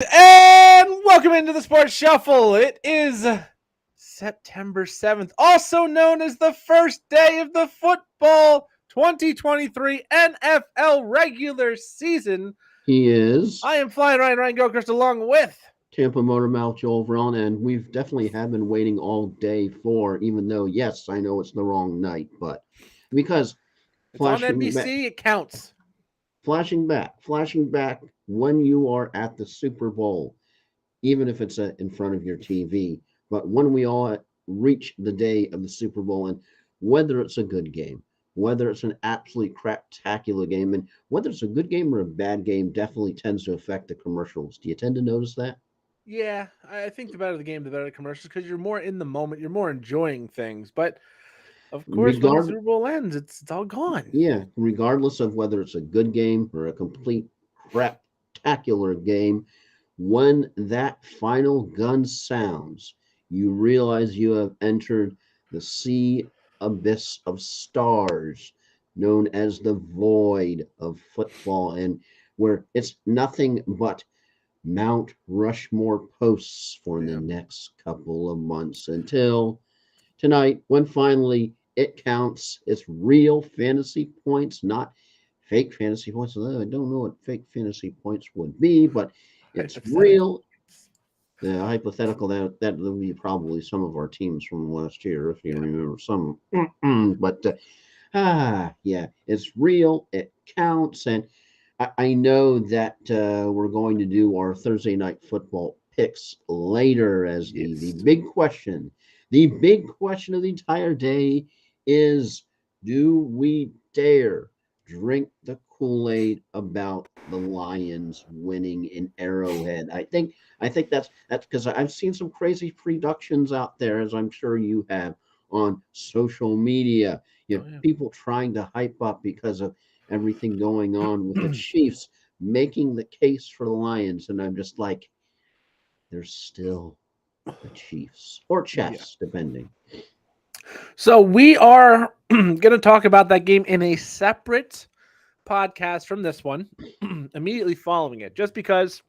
And welcome into the Sports Shuffle. It is September 7th, also known as the first day of the football 2023 NFL regular season. He is I am Flying Ryan Gilchrist along with Tampa Motor Mouth Joel Brown, and we've definitely have been waiting all day for, even though, yes, I know it's the wrong night, but because it's on flashing back, NBC, it counts. flashing back when you are at the Super Bowl, even if it's in front of your TV, but when we all reach the day of the Super Bowl, and whether it's a good game, whether it's an absolutely craptacular game, and whether it's a good game or a bad game, definitely tends to affect the commercials. Do you tend to notice that? Yeah, I think the better the game, the better the commercials because you're more in the moment, you're more enjoying things. But of course, when the Regard, Super Bowl ends, it's all gone. yeah, regardless of whether it's a good game or a complete craptacular game, when that final gun sounds, you realize you have entered the sea abyss of stars known as the void of football, and where it's nothing but Mount Rushmore posts for the Yeah. next couple of months until tonight when finally it counts. It's real fantasy points, not fake fantasy points. I don't know what fake fantasy points would be, but it's Hypothetical. real. The hypothetical that would be probably some of our teams from last year, if you Yeah. remember some. But yeah, it's real. It counts, and I know that we're going to do our Thursday night football picks later. As the Yes. big question of the entire day is: do we dare drink the Kool Aid about the Lions winning in Arrowhead? I think that's because I've seen some crazy productions out there, as I'm sure you have on social media. You Oh have yeah. people trying to hype up because of everything going on with the Chiefs, making the case for the Lions, and I'm just like, they're still the Chiefs or Yeah. Chefs, depending. So we are going to talk about that game in a separate podcast from this one, immediately following it, just because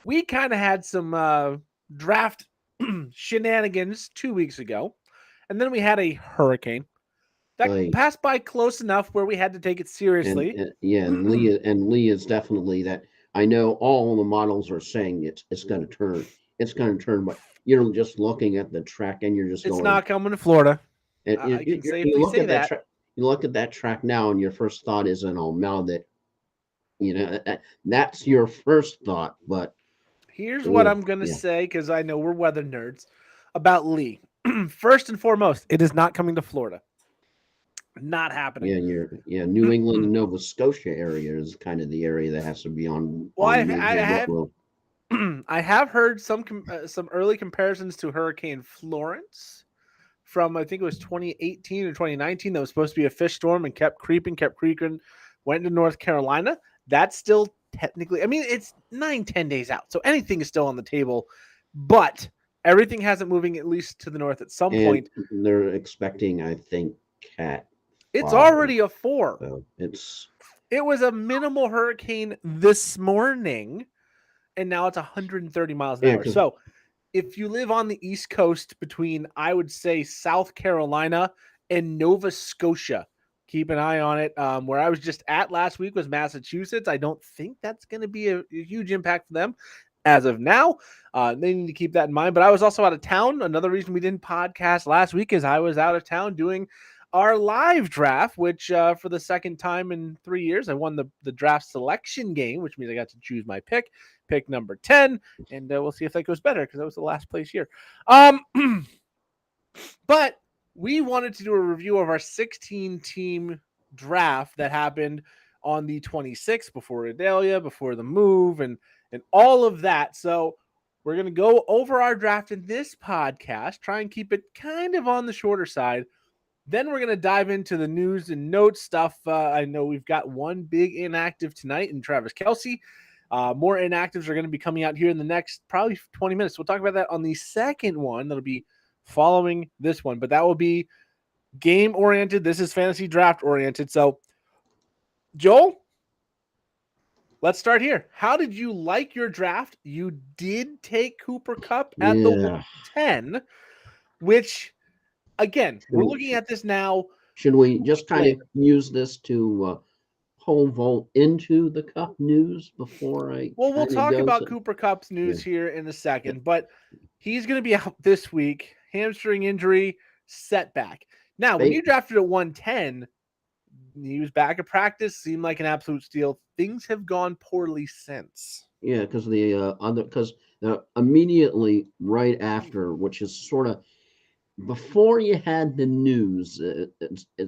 we kind of had some draft shenanigans 2 weeks ago, and then we had a hurricane that Like, passed by close enough where we had to take it and, seriously. and yeah, and Lee is definitely that. I know all the models are saying it's going to turn, but you're just looking at the track and you're just It's going, not coming to Florida. and I can you safely look say at that that. track, now, and your first thought isn't, oh, now that that's your first thought, but Here's what oh I'm going to yeah. say because I know we're weather nerds about Lee. First and foremost, it is not coming to Florida. Not happening. Yeah, New England and Nova Scotia area is kind of the area that has to be Well, major I workload. I have heard some early comparisons to Hurricane Florence from I think it was 2018 or 2019 that was supposed to be a fish storm and kept creeping, went to North Carolina. That's still technically, I mean, it's 9-10 days out, so anything is still on the table, but everything has it moving at least to the north at some And point. they're expecting, I think, Cat It's 5. already a 4. So it's It was a minimal hurricane this morning, and now it's 130 miles an yeah, hour. because So if you live on the East Coast between, I would say, South Carolina and Nova Scotia, keep an eye on it. Where I was just at last week was Massachusetts. I don't think that's going to be a huge impact for them as of now. They need to keep that in mind. But I was also out of town. Another reason we didn't podcast last week is I was out of town doing our live draft, which for the second time in 3 years, I won the draft selection game, which means I got to choose my pick number 10, and we'll see if that goes better because that was the last place year. Um, but we wanted to do a review of our 16 team draft that happened on the 26th before Adalia, before the move, and all of that. So we're going to go over our draft in this podcast, try and keep it kind of on the shorter side. Then we're going to dive into the news and notes stuff. I know we've got one big inactive tonight in Travis Kelce. More inactives are going to be coming out here in the next probably 20 minutes. We'll talk about that on the second one that'll be following this one, but that will be game oriented. This is fantasy draft oriented. So, Joel, let's start here. How did you like your draft? You did take Cooper Kupp at the Yeah. 110, which, again, we're looking at this now. Should we just kind of later. use this to pole vault into the Cup news before I Well, we'll kind of talk go? about So, Cooper Kupp's yeah. news here in a second, but he's going to be out this week. Hamstring injury, setback. Now, when you drafted at 110, he was back at practice, seemed like an absolute steal. Things have gone poorly since. Yeah, because immediately right after, which is sort of before you had the news,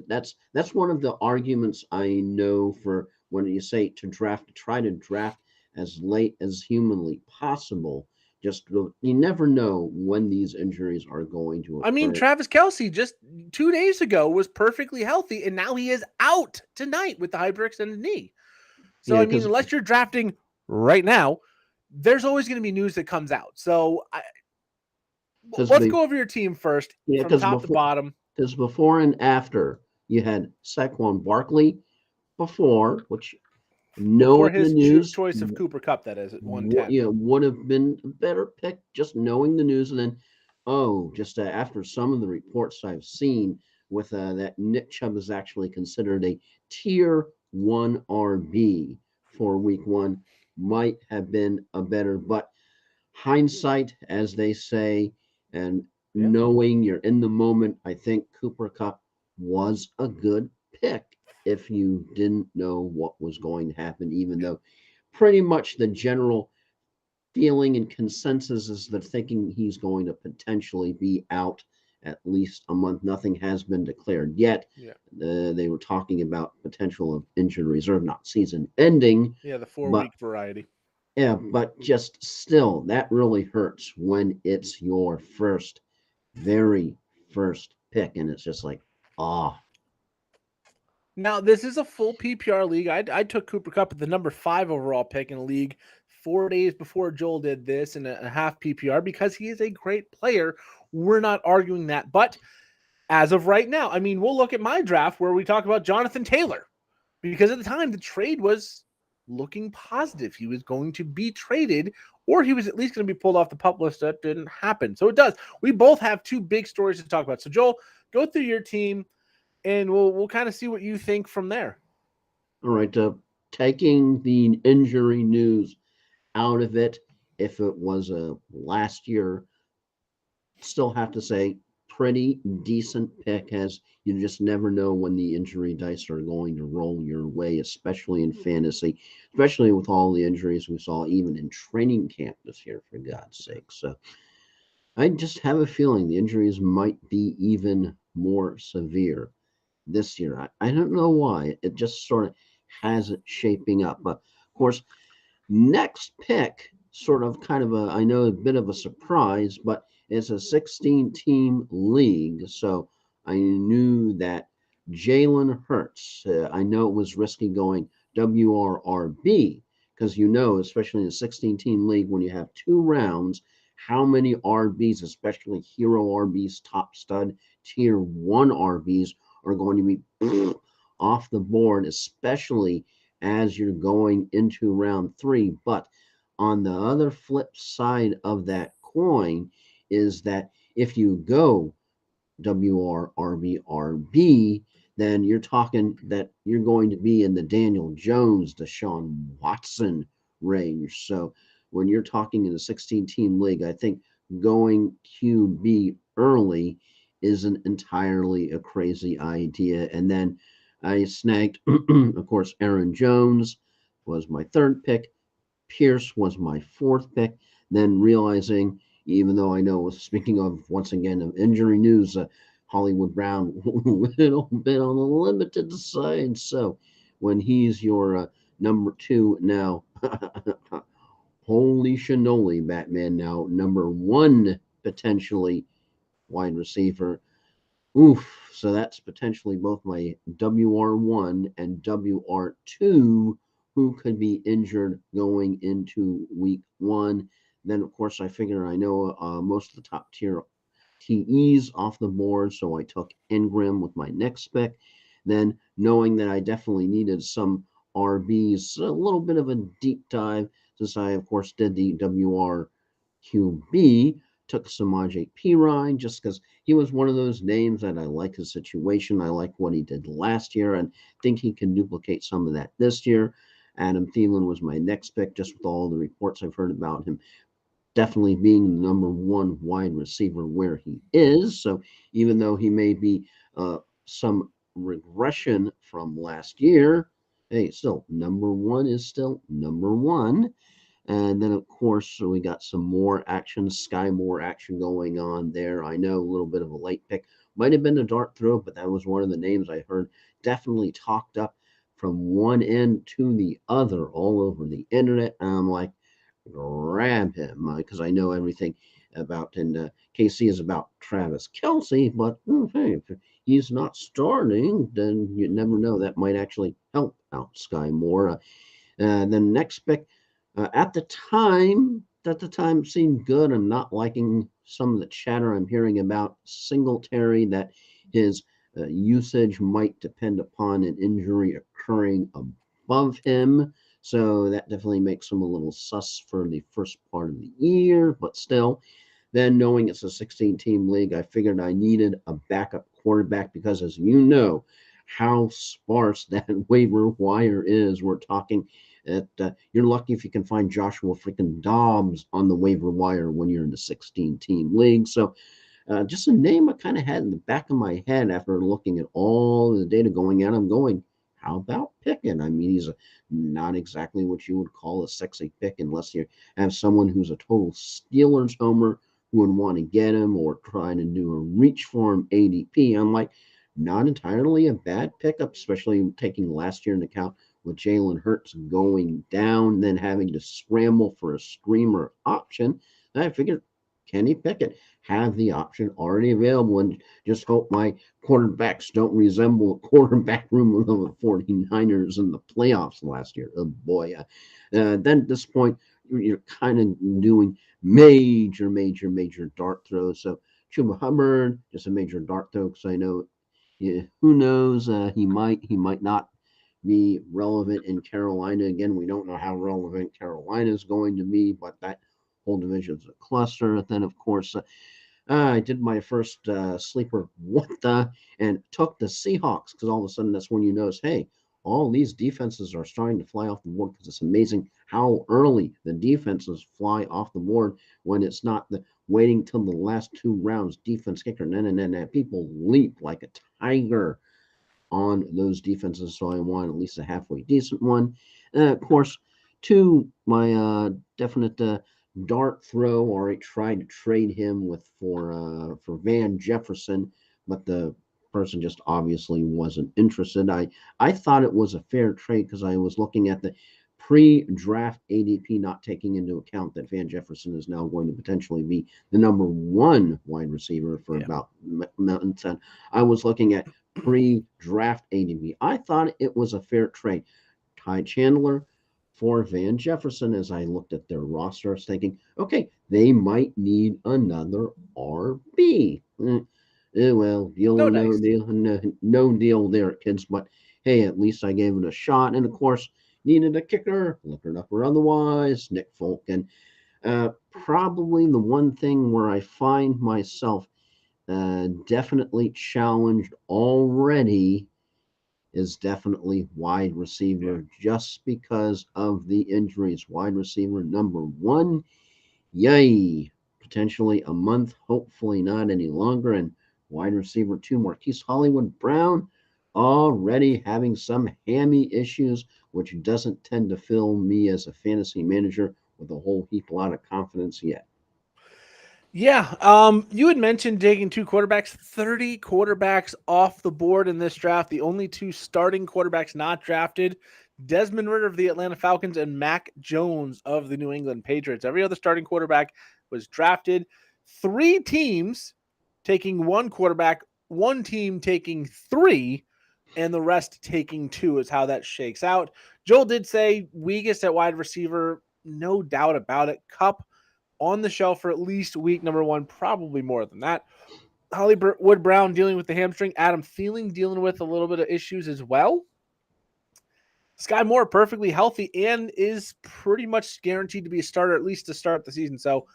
that's one of the arguments I know for when you say to draft, try to draft as late as humanly possible. You never know when these injuries are going to I mean, occur. Travis Kelce just 2 days ago was perfectly healthy, and now he is out tonight with the hyperextended knee. So, Yeah, I mean, because unless you're drafting right now, there's always going to be news that comes out. So, let's go over your team first from top to bottom. Because before and after you had Saquon Barkley before, which Before knowing the his news, choice of Cooper Kupp, that is, at 110. would have been a better pick just knowing the news. And then, after some of the reports I've seen with that Nick Chubb is actually considered a tier 1 RB for week 1, might have been a better. But hindsight, as they say, and knowing you're in the moment, I think Cooper Kupp was a good pick if you didn't know what was going to happen, even though pretty much the general feeling and consensus is that thinking he's going to potentially be out at least a month. Nothing has been declared yet. Yeah. They were talking about potential of injured reserve, not season ending. Yeah, the but 4-week variety. yeah, but just still, that really hurts when it's your very first pick, and it's just like, ah. Now, this is a full PPR league. I took Cooper Kupp at the number 5 overall pick in a league 4 days before Joel did this in a half PPR because he is a great player. We're not arguing that. But as of right now, I mean, we'll look at my draft where we talk about Jonathan Taylor because at the time the trade was looking positive. He was going to be traded or he was at least going to be pulled off the pup list. That didn't happen. So it does. We both have 2 big stories to talk about. So Joel, go through your team and we'll kind of see what you think from there. All right, taking the injury news out of it, if it was a last year, still have to say pretty decent pick, as you just never know when the injury dice are going to roll your way, especially in fantasy, especially with all the injuries we saw even in training camp this year, for God's sake. So I just have a feeling the injuries might be even more severe this year. I don't know why. It just sort of has it shaping up. But of course, next pick, sort of kind of I know a bit of a surprise, but it's a 16-team league. So I knew that Jalen Hurts, I know it was risky going WRRB because especially in a 16-team league, when you have 2 rounds, how many RBs, especially hero RBs, top stud, tier 1 RBs, are going to be off the board, especially as you're going into round 3. But on the other flip side of that coin is that if you go WRRB, then you're talking that you're going to be in the Daniel Jones, Deshaun Watson range. So when you're talking in a 16-team league, I think going QB early isn't entirely a crazy idea. And then I snagged, of course, Aaron Jones was my 3rd pick. Pierce was my 4th pick. Then realizing, even though I know, speaking of once again of injury news, Hollywood Brown a little bit on the limited side. So when he's your number 2 now, holy shinoli, Batman, now number 1 potentially wide receiver. Oof. So that's potentially both my WR1 and WR2 who could be injured going into week 1. Then, of course, I figure I know most of the top tier TEs off the board, so I took Ingram with my next pick. Then, knowing that I definitely needed some RBs. A little bit of a deep dive since I, of course, did the WRQB. Took Samaje Perine just because he was one of those names that I like his situation. I like what he did last year and think he can duplicate some of that this year. Adam Thielen was my next pick, just with all the reports I've heard about him definitely being the number one wide receiver where he is. So even though he may be some regression from last year, hey, still number one is still number one. And then, of course, so we got some more action, Sky Moore action going on there. I know a little bit of a late pick. Might have been a dart throw, but that was one of the names I heard definitely talked up from one end to the other all over the internet. And I'm like, grab him because I know everything about, and KC is about Travis Kelsey, but hey, if he's not starting, then you never know. That might actually help out Sky Moore. Then next pick, at the time seemed good. I'm not liking some of the chatter I'm hearing about Singletary that his usage might depend upon an injury occurring above him. So that definitely makes him a little sus for the first part of the year, but still. Then knowing it's a 16-team league, I figured I needed a backup quarterback because, as you know, how sparse that waiver wire is. We're talking that you're lucky if you can find Joshua freaking Dobbs on the waiver wire when you're in the 16-team league. So just a name I kind of had in the back of my head after looking at all the data going out. I'm going, how about Pickett? I mean, he's not exactly what you would call a sexy pick unless you have someone who's a total Steelers homer who would want to get him or trying to do a reach for him ADP. I'm like, not entirely a bad pickup, especially taking last year into account with Jalen Hurts going down, then having to scramble for a streamer option. And I figured Kenny Pickett have the option already available and just hope my quarterbacks don't resemble a quarterback room of the 49ers in the playoffs last year. Oh boy. Then at this point, you're kind of doing major dart throws. So Chuba Hubbard, just a major dart throw because I know, yeah, who knows, he might not be relevant in Carolina. Again, we don't know how relevant Carolina is going to be, but that whole division is a cluster. Then, of course, I did my first sleeper what the and took the Seahawks because all of a sudden that's when you notice, hey, all these defenses are starting to fly off the board because it's amazing how early the defenses fly off the board when it's not the waiting till the last two rounds defense kicker and then people leap like a tiger on those defenses. So I want at least a halfway decent one. Of course, to my definite dart throw, or I tried to trade him with for Van Jefferson, but the person just obviously wasn't interested. I thought it was a fair trade because I was looking at the pre-draft ADP, not taking into account that Van Jefferson is now going to potentially be the number one wide receiver for about Mountain 10. I was looking at pre-draft ADP. I thought it was a fair trade. Ty Chandler for Van Jefferson as I looked at their roster. I was thinking, okay, they might need another RB. Well, deal or no deal, no deal there, kids. But hey, at least I gave it a shot. And of course, needed a kicker, liquored up or otherwise, Nick Folk. And probably the one thing where I find myself definitely challenged already is definitely wide receiver just because of the injuries. Wide receiver number one, yay, potentially a month, hopefully not any longer. And wide receiver two, Marquise Hollywood Brown, already having some hammy issues, which doesn't tend to fill me as a fantasy manager with a whole heap lot of confidence yet. Yeah, you had mentioned taking two quarterbacks, 30 quarterbacks off the board in this draft. The only two starting quarterbacks not drafted, Desmond Ridder of the Atlanta Falcons and Mac Jones of the New England Patriots. Every other starting quarterback was drafted. Three teams taking one quarterback, one team taking three, and the rest taking two is how that shakes out. Joel did say weakest at wide receiver, no doubt about it. Kupp on the shelf for at least week number one, probably more than that. Hollywood Brown dealing with the hamstring. Adam Thielen dealing with a little bit of issues as well. Sky Moore perfectly healthy and is pretty much guaranteed to be a starter, at least to start the season. So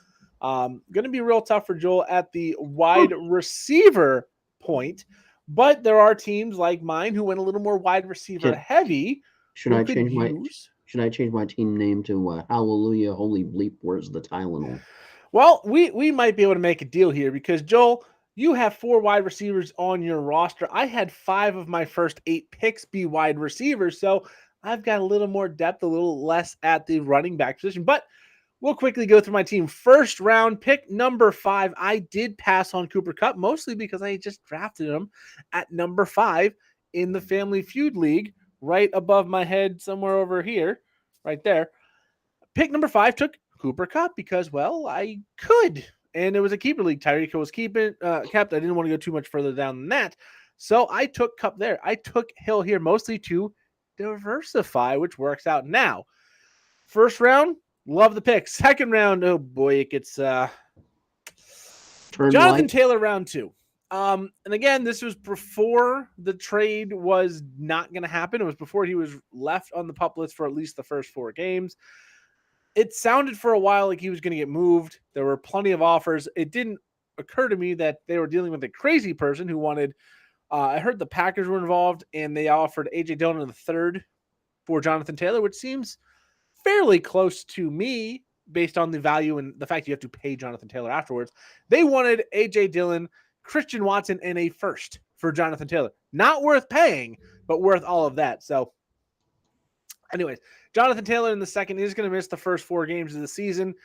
going to be real tough for Joel at the wide receiver point. But there are teams like mine who went a little more wide receiver heavy Should who I could change my use. Should I change my team name to Hallelujah Holy Bleep? Where's the Tylenol? Well, we might be able to make a deal here because Joel, you have 4 wide receivers on your roster. I had 5 of my first 8 picks be wide receivers, so I've got a little more depth, a little less at the running back position. But we'll quickly go through my team. First round pick number 5. I did pass on Cooper Kupp, mostly because I just drafted him at number 5 in the Family Feud League, right above my head, somewhere over here, right there. Pick number 5 took Cooper Kupp because, well, I could. And it was a keeper league. Tyreek Hill was kept. I didn't want to go too much further down than that. So I took Kupp there. I took Hill here mostly to diversify, which works out now. First round, love the pick. Second round, oh boy, it gets Jonathan Taylor round 2. And again, this was before the trade was not going to happen. It was before he was left on the PUP list for at least the first 4 games. It sounded for a while like he was going to get moved. There were plenty of offers. It didn't occur to me that they were dealing with a crazy person who wanted, I heard the Packers were involved and they offered A.J. Dillon III for Jonathan Taylor, which seems fairly close to me based on the value and the fact you have to pay Jonathan Taylor afterwards. They wanted A.J. Dillon, Christian Watson, and a first for Jonathan Taylor. Not worth paying, but worth all of that. So anyways, Jonathan Taylor in the second is going to miss the first 4 games of the season.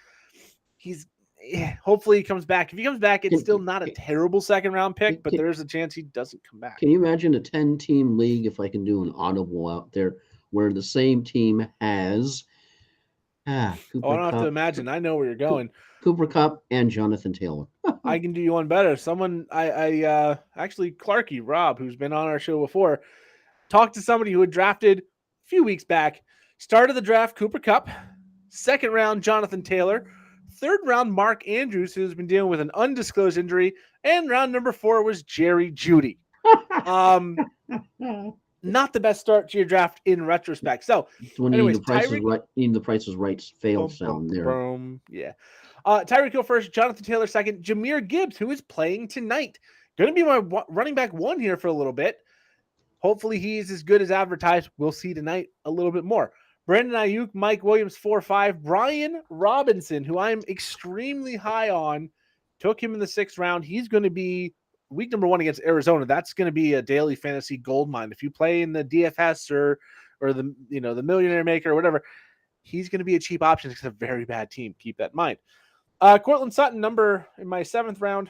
Hopefully he comes back. If he comes back, it's still not a terrible second round pick, but there is a chance he doesn't come back. Can you imagine a 10-team league, if I can do an audible out there, where the same team has Cooper I don't have to imagine. I know where you're going. Cooper Kupp and Jonathan Taylor. I can do you one better. Someone actually Clarky Rob, who's been on our show before, talked to somebody who had drafted a few weeks back. Started the draft, Cooper Kupp. Second round, Jonathan Taylor. Third round, Mark Andrews, who's been dealing with an undisclosed injury. And round number 4 was Jerry Jeudy. Not the best start to your draft in retrospect. So, anyways, the Price is Right failed sound there. Yeah. Tyreek Hill first, Jonathan Taylor second, Jahmyr Gibbs, who is playing tonight. Going to be my running back 1 here for a little bit. Hopefully he's as good as advertised. We'll see tonight a little bit more. Brandon Ayuk, Mike Williams, 4-5. Brian Robinson, who I'm extremely high on, took him in the 6th round. He's going to be week number 1 against Arizona. That's going to be a daily fantasy gold mine. If you play in the DFS or the the Millionaire Maker or whatever, he's going to be a cheap option. It's a very bad team. Keep that in mind. Cortland Sutton, in my 7th round.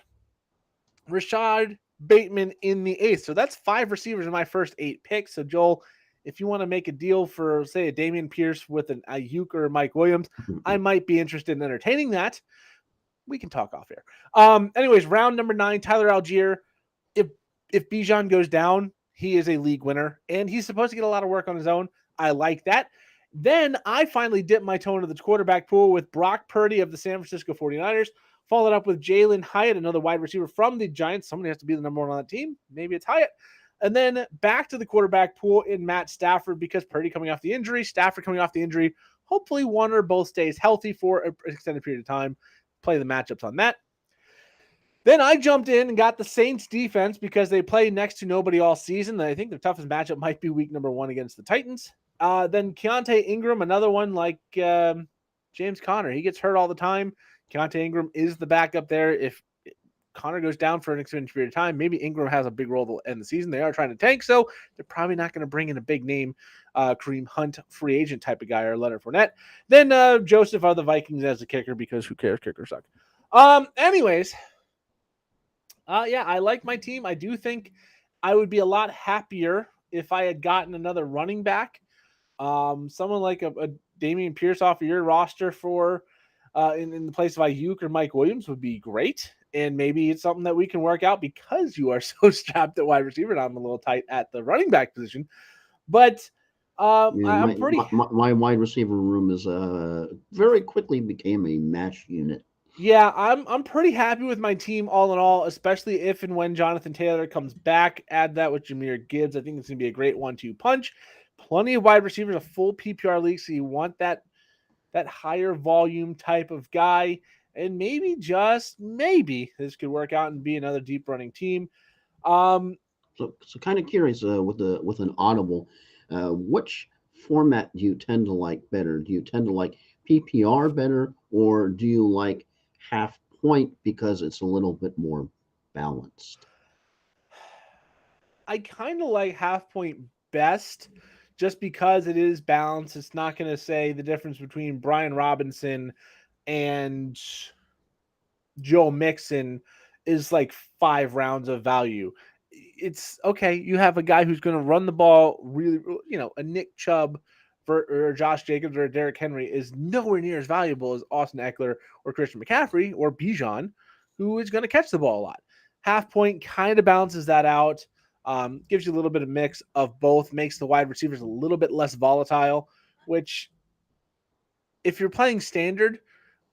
Rashad Bateman in the 8th. So that's 5 receivers in my first 8 picks. So Joel, if you want to make a deal for, say, a Dameon Pierce with an Ayuk or Mike Williams, I might be interested in entertaining that. We can talk off here. Anyways, round number 9, Tyler Algier. If Bijan goes down, he is a league winner, and he's supposed to get a lot of work on his own. I like that. Then I finally dipped my toe into the quarterback pool with Brock Purdy of the San Francisco 49ers, followed up with Jalen Hyatt, another wide receiver from the Giants. Somebody has to be the number 1 on that team. Maybe it's Hyatt. And then back to the quarterback pool in Matt Stafford because Purdy coming off the injury, Stafford coming off the injury. Hopefully one or both stays healthy for an extended period of time. Play the matchups on that. Then I jumped in and got the Saints defense because they play next to nobody all season. I think their toughest matchup might be week number 1 against the Titans. Then Keontae Ingram, another one like James Conner. He gets hurt all the time. Keontae Ingram is the backup there. If Conner goes down for an extended period of time, maybe Ingram has a big role to end the season. They are trying to tank, so they're probably not going to bring in a big name, Kareem Hunt, free agent type of guy, or Leonard Fournette. Then Joseph of the Vikings as a kicker because who cares? Kickers suck. Anyways, I like my team. I do think I would be a lot happier if I had gotten another running back. Someone like a Dameon Pierce off of your roster for in the place of Ayuk or Mike Williams would be great. And maybe it's something that we can work out because you are so strapped at wide receiver and I'm a little tight at the running back position. But I'm pretty. My wide receiver room is very quickly became a match unit. Yeah, I'm pretty happy with my team all in all, especially if and when Jonathan Taylor comes back. Add that with Jahmyr Gibbs. I think it's going to be a great 1-2 punch. plenty of wide receivers, a full PPR league, so you want that higher volume type of guy. And maybe, just maybe, this could work out and be another deep running team. So kind of curious with an audible, which format do you tend to like better? Do you tend to like PPR better, or do you like half point because it's a little bit more balanced? I kind of like half point best just because it is balanced. It's not going to say the difference between Brian Robinson and Joe Mixon is like 5 rounds of value. It's okay. You have a guy who's going to run the ball really, a Nick Chubb or Josh Jacobs or Derrick Henry is nowhere near as valuable as Austin Eckler or Christian McCaffrey or Bijan, who is going to catch the ball a lot. Half point kind of balances that out. Gives you a little bit of mix of both, makes the wide receivers a little bit less volatile, which if you're playing standard,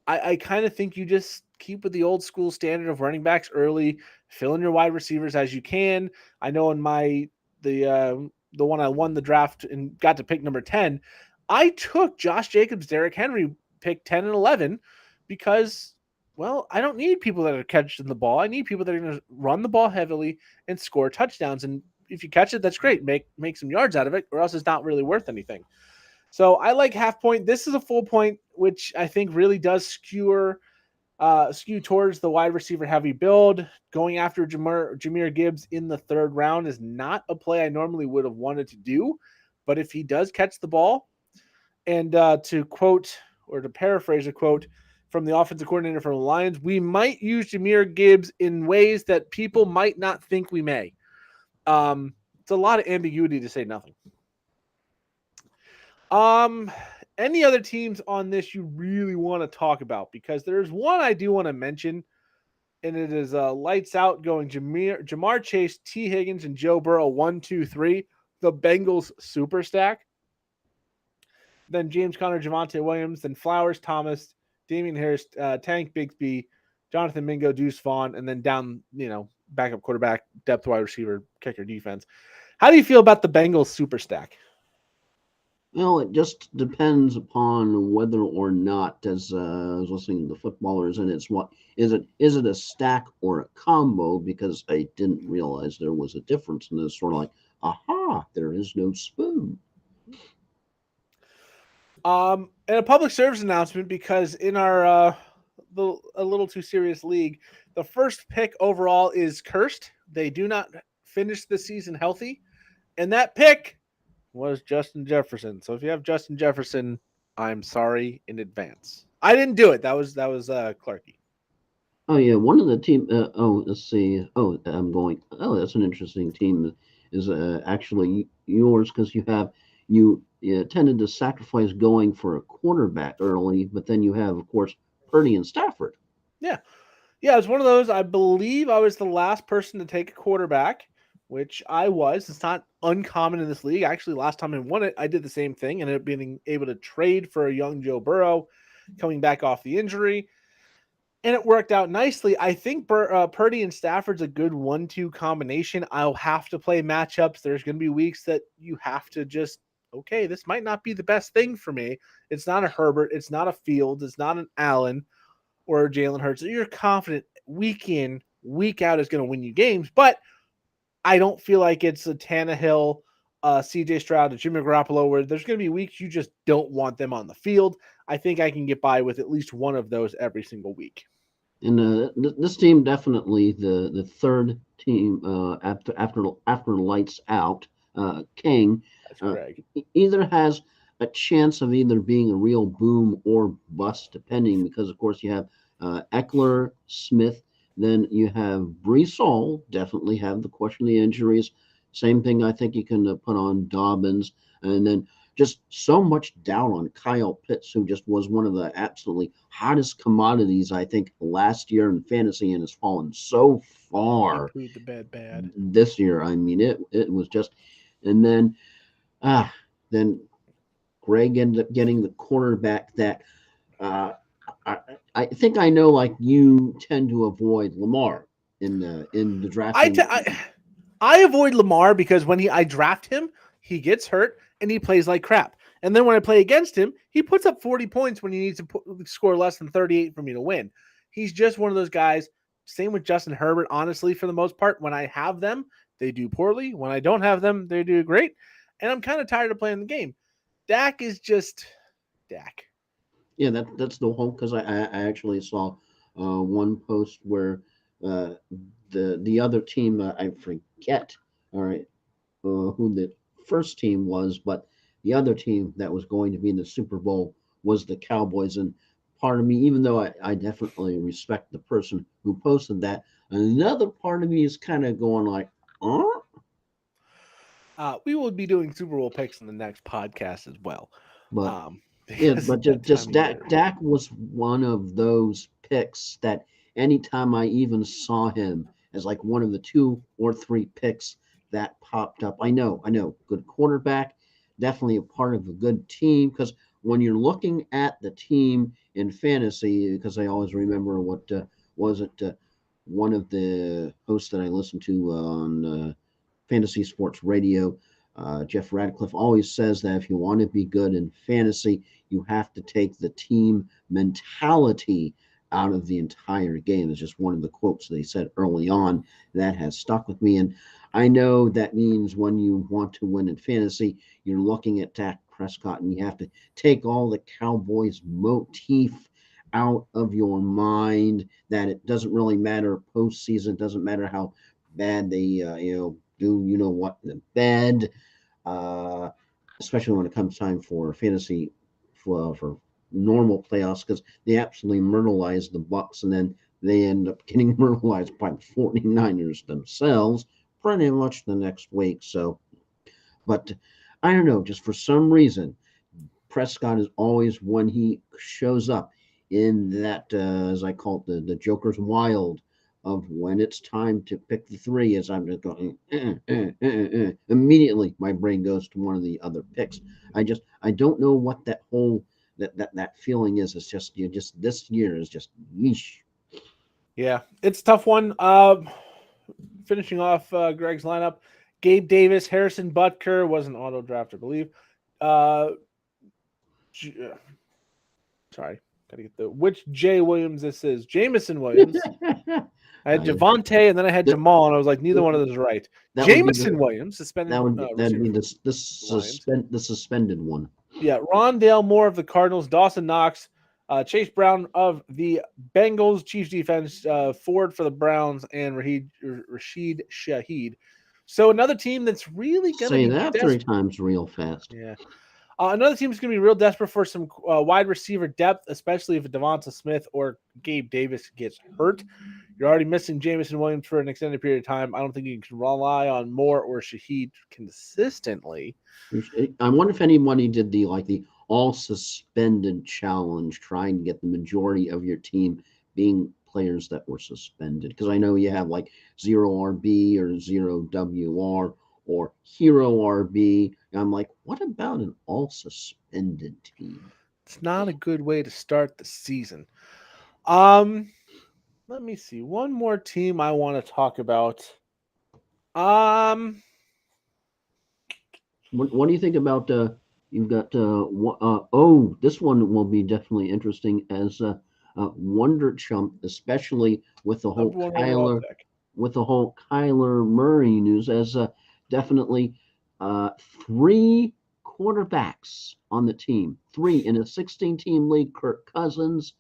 I kind of think you just keep with the old school standard of running backs early, fill in your wide receivers as you can. I know in the one I won the draft and got to pick number 10, I took Josh Jacobs, Derrick Henry, pick 10 and 11 because, well, I don't need people that are catching the ball. I need people that are going to run the ball heavily and score touchdowns. And if you catch it, that's great. Make some yards out of it, or else it's not really worth anything. So I like half point. This is a full point, which I think really does skew towards the wide receiver heavy build. Going after Jahmyr Gibbs in the 3rd round is not a play I normally would have wanted to do. But if he does catch the ball, and to quote or to paraphrase a quote from the offensive coordinator for the Lions, we might use Jahmyr Gibbs in ways that people might not think we may. It's a lot of ambiguity to say nothing. Any other teams on this you really want to talk about? Because there's one I do want to mention, and it is lights out going Jamar Chase, T. Higgins, and Joe Burrow 1, 2, 3. The Bengals super stack. Then James Conner, Javonte Williams, then Flowers, Thomas, Damian Harris, Tank Bigsby, Jonathan Mingo, Deuce Vaughn, and then down, backup quarterback, depth wide receiver, kicker, defense. How do you feel about the Bengals super stack? Well, it just depends upon whether or not, as I was listening to the footballers, and it's what is it a stack or a combo? Because I didn't realize there was a difference, and it's sort of like, aha, there is no spoon. And a public service announcement, because in our a little too serious league, the first pick overall is cursed. They do not finish the season healthy, and that pick was Justin Jefferson. So if you have Justin Jefferson, I'm sorry in advance. I didn't do it. That was Clarky. Oh yeah, one of the team. Let's see. Oh, I'm going. Oh, that's an interesting team. Is actually yours because you tended to sacrifice going for a quarterback early, but then you have, of course, Purdy and Stafford. Yeah, it was one of those. I believe I was the last person to take a quarterback, which I was. It's not uncommon in this league. Actually, last time I won it, I did the same thing, ended up being able to trade for a young Joe Burrow coming back off the injury, and it worked out nicely. I think Purdy and Stafford's a good 1-2 combination. I'll have to play matchups. There's going to be weeks that you have to just, okay, this might not be the best thing for me. It's not a Herbert. It's not a Fields. It's not an Allen or Jalen Hurts. You're confident week in, week out is going to win you games, but I don't feel like it's a Tannehill, CJ Stroud, a Jimmy Garoppolo, where there's going to be weeks you just don't want them on the field. I think I can get by with at least one of those every single week. And this team definitely the third team after lights out. King either has a chance of either being a real boom or bust, depending, because of course you have Eckler, Smith, then you have Brees Hall, definitely have the question of the injuries. Same thing I think you can put on Dobbins, and then just so much doubt on Kyle Pitts, who just was one of the absolutely hottest commodities, I think, last year in fantasy, and has fallen so far the bed bad this year. I mean, it was just, and then Greg ended up getting the quarterback that I think I know, like you tend to avoid Lamar in the draft. I avoid Lamar because when I draft him, he gets hurt and he plays like crap. And then when I play against him, he puts up 40 points when he needs to score less than 38 for me to win. He's just one of those guys. Same with Justin Herbert, honestly, for the most part. When I have them, they do poorly. When I don't have them, they do great. And I'm kind of tired of playing the game. Dak is just Dak. Yeah, that's the whole, because I actually saw one post where the other team, I forget, all right, who the first team was, but the other team that was going to be in the Super Bowl was the Cowboys. And part of me, even though I definitely respect the person who posted that, another part of me is kind of going like, oh. We will be doing Super Bowl picks in the next podcast as well. But yeah, but just Dak was one of those picks that anytime I even saw him as like one of the 2 or 3 picks that popped up, I know, good quarterback, definitely a part of a good team. Because when you're looking at the team in fantasy, because I always remember what was it one of the hosts that I listened to on fantasy sports radio. Jeff Radcliffe always says that if you want to be good in fantasy, you have to take the team mentality out of the entire game. It's just one of the quotes they said early on that has stuck with me. And I know that means when you want to win in fantasy, you're looking at Dak Prescott and you have to take all the Cowboys motif out of your mind, that it doesn't really matter postseason, it doesn't matter how bad they do what in the bed, especially when it comes time for fantasy for normal playoffs, because they absolutely myrtleize the Bucks, and then they end up getting myrtleized by the 49ers themselves pretty much the next week. So, but I don't know, just for some reason, Prescott is always, when he shows up in that, as I call it, the Joker's Wild, of when it's time to pick the 3, as I'm just going, immediately my brain goes to one of the other picks. I don't know what that whole that feeling is. It's just this year is just yeesh. Yeah, it's a tough one. Finishing off Greg's lineup, Gabe Davis, Harrison Butker was an auto draft, I believe. Sorry, gotta get which Jay Williams this is. Jamison Williams. I had Javonte, and then I had Jamal, and I was like, neither one of those is right. Jamison Williams suspended. That'd be the suspended one. Yeah, Rondale Moore of the Cardinals, Dawson Knox, Chase Brown of the Bengals, Chiefs defense, Ford for the Browns, and Rashid Shaheed. So another team that's really going to say that 3 times real fast. Yeah. Another team is going to be real desperate for some wide receiver depth, especially if Devonta Smith or Gabe Davis gets hurt. You're already missing Jamison Williams for an extended period of time. I don't think you can rely on Moore or Shaheed consistently. I wonder if anybody did the all suspended challenge, trying to get the majority of your team being players that were suspended. Because I know you have 0 RB or 0 WR or hero RB. And I'm like, what about an all suspended team? It's not a good way to start the season. Let me see. One more team I want to talk about. What do you think about you've got this one will be definitely interesting as Wonder Chump, especially with the whole Kyler Murray news, as definitely 3 quarterbacks on the team, 3 in a 16-team league: Kirk Cousins,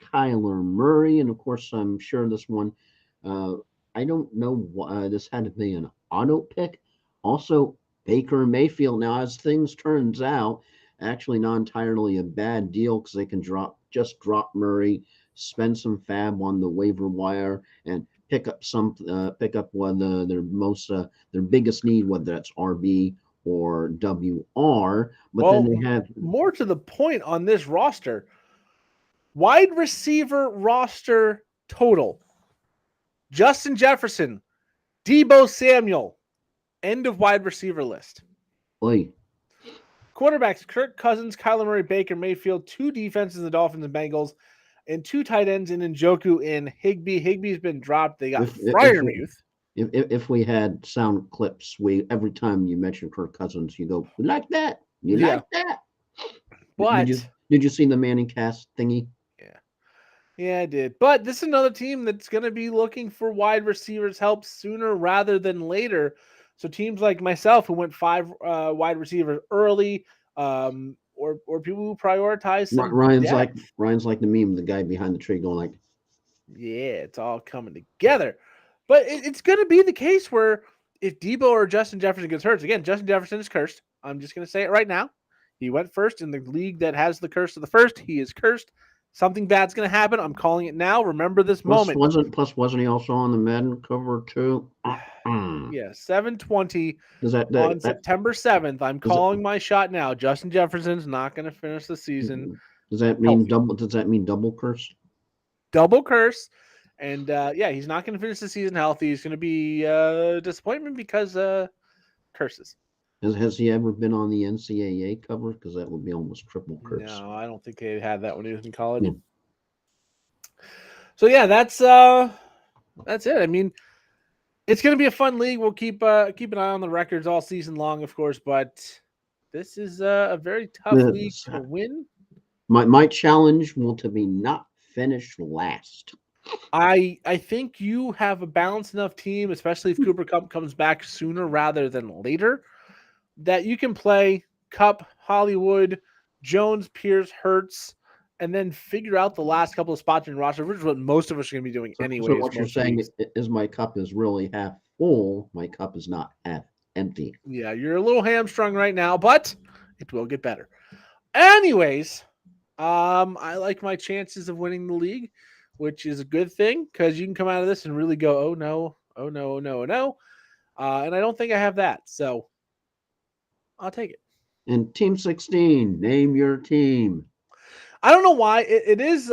Kyler Murray, and of course I'm sure this one, I don't know, this had to be an auto pick. Also Baker Mayfield. Now, as things turns out, actually not entirely a bad deal, because they can drop Murray, spend some fab on the waiver wire, and pick up one their biggest need, whether that's RB or WR. But then they have more to the point on this roster. Wide receiver roster total: Justin Jefferson, Deebo Samuel. End of wide receiver list. Oy. Quarterbacks: Kirk Cousins, Kyler Murray, Baker Mayfield. 2 defenses, the Dolphins and Bengals, and 2 tight ends in Njoku and Higbee. Higbee's been dropped. They got Freiermuth. If we had sound clips, every time you mention Kirk Cousins, you go, "We like that. You Yeah. like that." But Did you see the Manning cast thingy? yeah, I did. But this is another team that's going to be looking for wide receivers help sooner rather than later. So teams like myself who went 5 wide receivers early, or people who prioritize some Ryan's depth. like the meme, the guy behind the tree going like, Yeah, it's all coming together. But it's going to be the case where if Debo or Justin Jefferson gets hurt, again, Justin Jefferson is cursed. I'm just going to say it right now. He went first in the league that has the curse of the first. He is cursed. Something bad's going to happen. I'm calling it now. Remember this moment. Wasn't he also on the Madden cover too? Yeah, 7:20 Does on September 7th. I'm calling my shot now. Justin Jefferson's not going to finish the season. Does that mean healthy. double? Does that mean double curse? Double curse. And yeah, he's not going to finish the season healthy. He's going to be disappointment because curses. Has he ever been on the NCAA cover? Because that would be almost triple curse. No, I don't think they had that when he was in college. Hmm. So yeah, that's it. I mean, it's going to be a fun league. We'll keep an eye on the records all season long, of course. But this is a very tough league to win. My challenge will to be not finish last. I think you have a balanced enough team, especially if Cooper Kupp comes back sooner rather than later, that you can play Kupp, Hollywood, Jones, Pierce, Hurts, and then figure out the last couple of spots in your roster, which is what most of us are going to be doing anyway. So what you're saying is my cup is really half full. My cup is not half empty. Yeah, you're a little hamstrung right now, but it will get better. Anyways, I like my chances of winning the league, which is a good thing because you can come out of this and really go, oh no, oh no, oh no, oh no. And I don't think I have that. So I'll take it. And Team 16, name your team. I don't know why. It is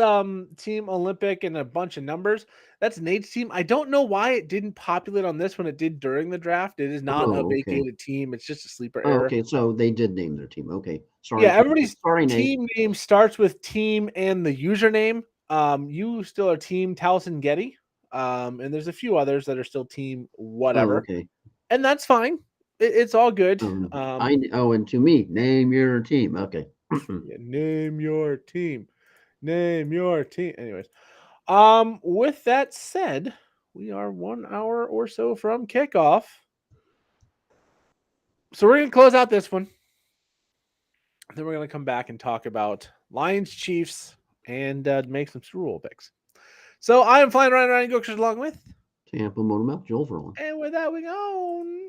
Team Olympic and a bunch of numbers. That's Nate's team. I don't know why it didn't populate on this when it did during the draft. It is not a vacated team. It's just a sleeper error. Okay, so they did name their team. Okay, sorry. Yeah, everybody's team Nate. name starts with team and the username. You still are Team Taliesin Getty. And there's a few others that are still team whatever. Okay. And that's fine. It's all good. And to me, name your team. Okay. Yeah, name your team. Name your team. Anyways, with that said, we are 1 hour or so from kickoff. So we're gonna close out this one. Then we're gonna come back and talk about Lions, Chiefs, and make some Super Bowl picks. So I am flying Ryan Gokers along with Tampa Motormouth, Joel Verlin. And with that, we go